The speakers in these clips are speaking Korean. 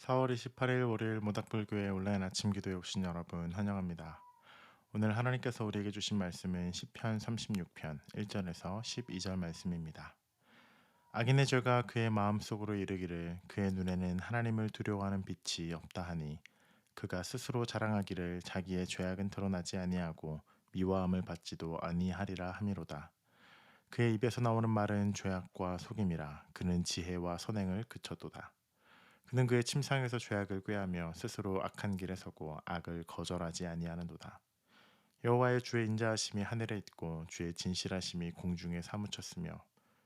4월 28일 월요일 모닥불교회 온라인 아침 기도에 오신 여러분 환영합니다. 오늘 하나님께서 우리에게 주신 말씀은 시편 36편 1절에서 12절 말씀입니다. 악인의 죄가 그의 마음속으로 이르기를 그의 눈에는 하나님을 두려워하는 빛이 없다 하니 그가 스스로 자랑하기를 자기의 죄악은 드러나지 아니하고 미워함을 받지도 아니하리라 함이로다. 그의 입에서 나오는 말은 죄악과 속임이라 그는 지혜와 선행을 그쳐도다. 그는 그의 침상에서 죄악을 꾀하며 스스로 악한 길에 서고 악을 거절하지 아니하는도다. 여호와의 주의 인자하심이 하늘에 있고 주의 진실하심이 공중에 사무쳤으며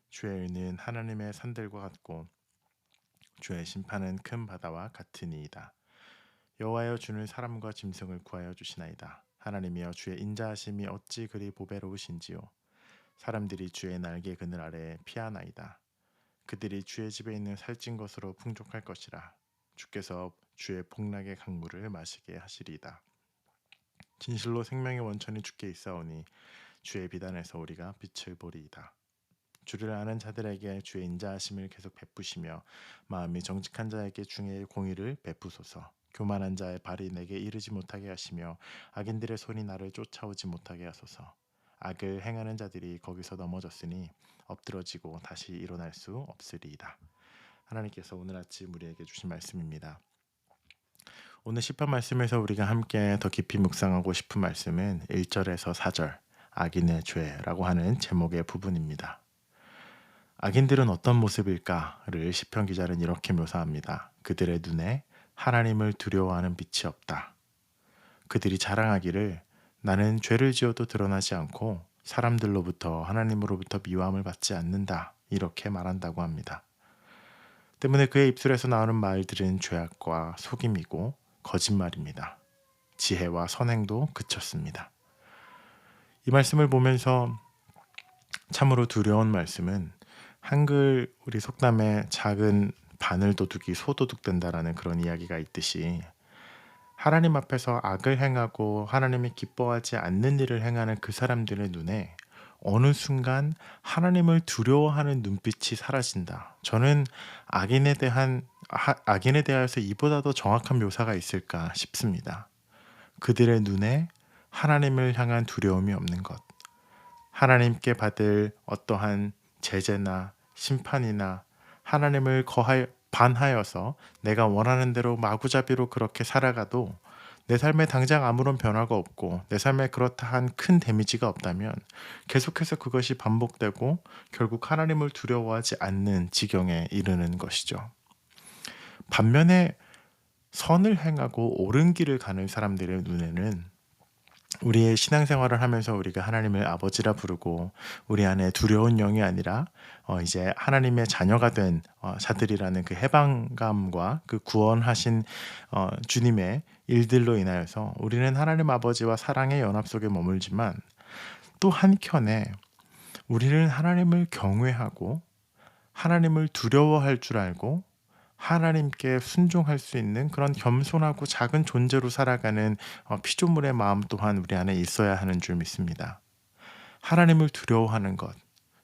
주의 의는 하나님의 산들과 같고 주의 심판은 큰 바다와 같으니이다. 여호와여 주는 사람과 짐승을 구하여 주시나이다. 하나님이여 주의 인자하심이 어찌 그리 보배로우신지요. 사람들이 주의 날개 그늘 아래에 피하나이다. 그들이 주의 집에 있는 살찐 것으로 풍족할 것이라. 주께서 주의 복락의 강물을 마시게 하시리이다. 진실로 생명의 원천이 주께 있사오니 주의 비단에서 우리가 빛을 보리이다. 주를 아는 자들에게 주의 인자하심을 계속 베푸시며 마음이 정직한 자에게 중의 공의를 베푸소서. 교만한 자의 발이 내게 이르지 못하게 하시며 악인들의 손이 나를 쫓아오지 못하게 하소서. 악을 행하는 자들이 거기서 넘어졌으니 엎드러지고 다시 일어날 수 없으리이다. 하나님께서 오늘 아침 우리에게 주신 말씀입니다. 오늘 시편 말씀에서 우리가 함께 더 깊이 묵상하고 싶은 말씀은 1절에서 4절 악인의 죄라고 하는 제목의 부분입니다. 악인들은 어떤 모습일까를 시편 기자는 이렇게 묘사합니다. 그들의 눈에 하나님을 두려워하는 빛이 없다. 그들이 자랑하기를 나는 죄를 지어도 드러나지 않고 사람들로부터 하나님으로부터 미워함을 받지 않는다. 이렇게 말한다고 합니다. 때문에 그의 입술에서 나오는 말들은 죄악과 속임이고 거짓말입니다. 지혜와 선행도 그쳤습니다. 이 말씀을 보면서 참으로 두려운 말씀은 한글 우리 속담에 작은 바늘 도둑이 소도둑 된다라는 그런 이야기가 있듯이 하나님 앞에서 악을 행하고 하나님이 기뻐하지 않는 일을 행하는 그 사람들의 눈에 어느 순간 하나님을 두려워하는 눈빛이 사라진다. 저는 악인에 대해서 이보다 더 정확한 묘사가 있을까 싶습니다. 그들의 눈에 하나님을 향한 두려움이 없는 것. 하나님께 받을 어떠한 제재나 심판이나 하나님을 반하여서 내가 원하는 대로 마구잡이로 그렇게 살아가도 내 삶에 당장 아무런 변화가 없고 내 삶에 그렇다 한 큰 데미지가 없다면 계속해서 그것이 반복되고 결국 하나님을 두려워하지 않는 지경에 이르는 것이죠. 반면에 선을 행하고 옳은 길을 가는 사람들의 눈에는 우리의 신앙생활을 하면서 우리가 하나님을 아버지라 부르고 우리 안에 두려운 영이 아니라 이제 하나님의 자녀가 된 자들이라는 그 해방감과 그 구원하신 주님의 일들로 인하여서 우리는 하나님 아버지와 사랑의 연합 속에 머물지만 또 한켠에 우리는 하나님을 경외하고 하나님을 두려워할 줄 알고 하나님께 순종할 수 있는 그런 겸손하고 작은 존재로 살아가는 피조물의 마음 또한 우리 안에 있어야 하는 줄 믿습니다. 하나님을 두려워하는 것,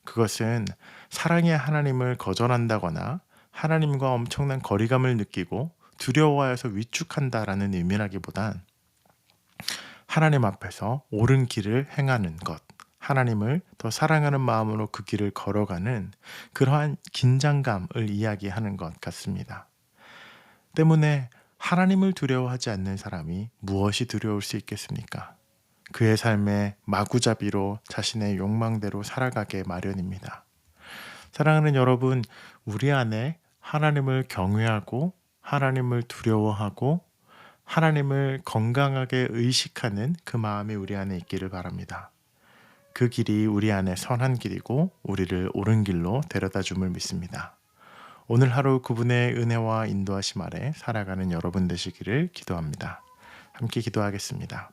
그것은 사랑의 하나님을 거절한다거나 하나님과 엄청난 거리감을 느끼고 두려워하여서 위축한다라는 의미라기보단 하나님 앞에서 옳은 길을 행하는 것, 하나님을 더 사랑하는 마음으로 그 길을 걸어가는 그러한 긴장감을 이야기하는 것 같습니다. 때문에 하나님을 두려워하지 않는 사람이 무엇이 두려울 수 있겠습니까? 그의 삶에 마구잡이로 자신의 욕망대로 살아가게 마련입니다. 사랑하는 여러분, 우리 안에 하나님을 경외하고 하나님을 두려워하고 하나님을 건강하게 의식하는 그 마음이 우리 안에 있기를 바랍니다. 그 길이 우리 안에 선한 길이고 우리를 옳은 길로 데려다 줌을 믿습니다. 오늘 하루 그분의 은혜와 인도하심 아래 살아가는 여러분 되시기를 기도합니다. 함께 기도하겠습니다.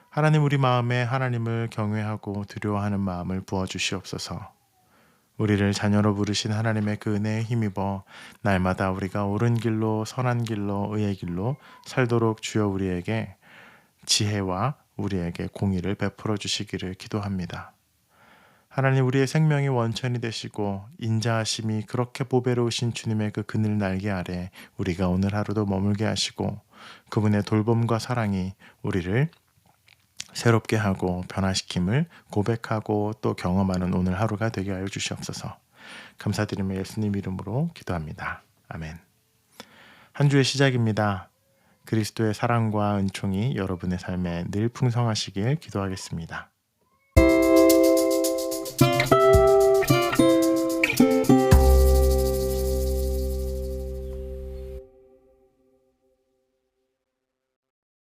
하나님, 우리 마음에 하나님을 경외하고 두려워하는 마음을 부어주시옵소서. 우리를 자녀로 부르신 하나님의 그 은혜에 힘입어 날마다 우리가 옳은 길로 선한 길로 의의 길로 살도록 주여 우리에게 지혜와 우리에게 공의를 베풀어 주시기를 기도합니다. 하나님, 우리의 생명이 원천이 되시고 인자하심이 그렇게 보배로우신 주님의 그 그늘 날개 아래 우리가 오늘 하루도 머물게 하시고, 그분의 돌봄과 사랑이 우리를 새롭게 하고 변화시킴을 고백하고 또 경험하는 오늘 하루가 되게 하여 주시옵소서. 감사드리며 예수님 이름으로 기도합니다. 아멘. 한 주의 시작입니다. 그리스도의 사랑과 은총이 여러분의 삶에 늘 풍성하시길 기도하겠습니다.